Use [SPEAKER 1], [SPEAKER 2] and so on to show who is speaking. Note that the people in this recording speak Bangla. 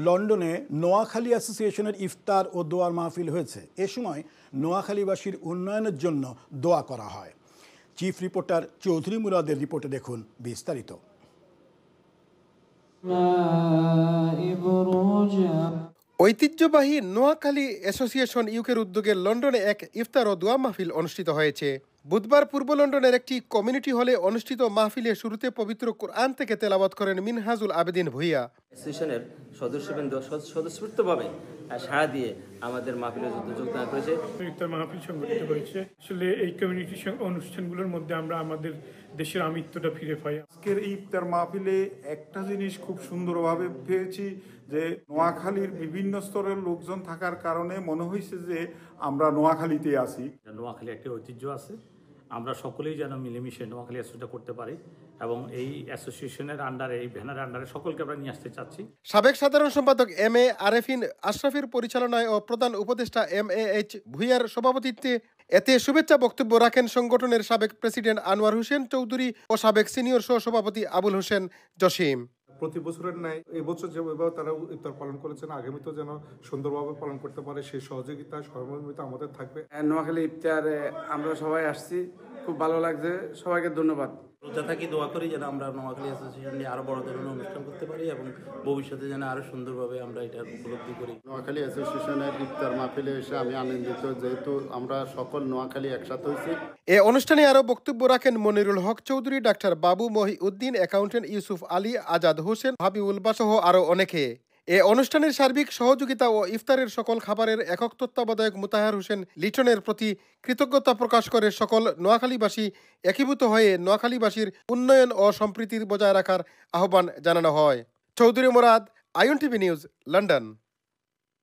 [SPEAKER 1] লন্ডনে নোয়াখালী অ্যাসোসিয়েশনের ইফতার ও দোয়ার মাহফিল হয়েছে। এ সময় নোয়াখালীবাসীর উন্নয়নের জন্য দোয়া করা হয়। চিফ রিপোর্টার চৌধুরী মুরাদের রিপোর্টে দেখুন বিস্তারিত।
[SPEAKER 2] ঐতিহ্যবাহী নোয়াখালী অ্যাসোসিয়েশন ইউকের উদ্যোগে লন্ডনে এক ইফতার ও দোয়া মাহফিল অনুষ্ঠিত হয়েছে। বুধবার পূর্ব লন্ডনের একটি কমিউনিটি হলে অনুষ্ঠিত মাহফিলে শুরুতে পবিত্র কোরআন থেকে তেলাওয়াত করেন মিনহাজুল আবেদিন ভুইয়া।
[SPEAKER 3] অ্যাসোসিয়েশনের সদস্যবৃন্দ স্বতঃস্ফূর্তভাবে সাড়া দিয়ে আমাদের মাহফিলে যোগদান করেছে।
[SPEAKER 4] ইফতার মাহফিল সংগঠিত হয়েছে। আসলে এই কমিউনিটি অনুষ্ঠানগুলোর মধ্যে আমরা আমাদের দেশের আমিত্বটা ফিরে পাই।
[SPEAKER 5] আজকের এই ইফতার মাহফিলে একটা জিনিস খুব সুন্দরভাবে পেয়েছি যে নোয়াখালীর বিভিন্ন স্তরের লোকজন থাকার কারণে মনে হয়েছে যে আমরা নোয়াখালীতে আছি।
[SPEAKER 6] নোয়াখালী একটি ঐতিহ্য আছে, আমরা সকলেই যেন মিলেমিশে নোয়াখালী অ্যাসোসিয়েশনটা করতে পারি এবং এই অ্যাসোসিয়েশনের আন্ডারে, এই ব্যানারের আন্ডারে সকলকে আমরা নিয়ে আসতে চাচ্ছি।
[SPEAKER 2] সাবেক সাধারণ সম্পাদক এম.এ. আরেফিন আশরাফের পরিচালনায় ও প্রধান উপদেষ্টা এম.এ.এইচ. ভুইয়ার সভাপতিত্বে এতে শুভেচ্ছা বক্তব্য রাখেন সংগঠনের সাবেক প্রেসিডেন্ট আনোয়ার হোসেন চৌধুরী ও সাবেক সিনিয়র সহসভাপতি আবুল হোসেন জসিম।
[SPEAKER 7] প্রতি বছরের ন্যায় এবছর যেভাবে তারা ইফতার পালন করেছেন, আগামীতেও যেন সুন্দরভাবে পালন করতে পারে সেই সহযোগিতা সহমর্মিতা আমাদের থাকবে।
[SPEAKER 8] নোয়াখালী ইফতারে আমরা সবাই আসছি, খুব ভালো লাগছে, সবাইকে ধন্যবাদ।
[SPEAKER 9] রোজা থাকি, দোয়া করি যেন আমরা নোয়াখালী অ্যাসোসিয়েশন নিয়ে আরো বড় ধরনের অনুষ্ঠান করতে পারি এবং ভবিষ্যতে যেন আরো সুন্দরভাবে আমরা এটা উপলব্ধি করি।
[SPEAKER 10] নোয়াখালী অ্যাসোসিয়েশনের ইফতার মাহফিলে এসে আমি আনন্দিত, যেহেতু আমরা সকল নোয়াখালী একসাথে হয়েছি।
[SPEAKER 2] এ অনুষ্ঠানে আরো বক্তব্য রাখেন মনিরুল হক চৌধুরী, ডাক্তার বাবু মহিউদ্দিন, অ্যাকাউন্টেন্ট ইউসুফ আলী, আজাদ হোসেন, হাবিবুল বা সহ আরো অনেকে। এ অনুষ্ঠানের সার্বিক সহযোগিতা ও ইফতারের সকল খাবারের একক তত্ত্বাবধায়ক মুতাহার হোসেন লিটনের প্রতি কৃতজ্ঞতা প্রকাশ করে সকল নোয়াখালীবাসী একীভূত হয়ে নোয়াখালীবাসীর উন্নয়ন ও সম্প্রীতির বজায় রাখার আহ্বান জানানো হয়। Chowdhury Murad, INTV news, London.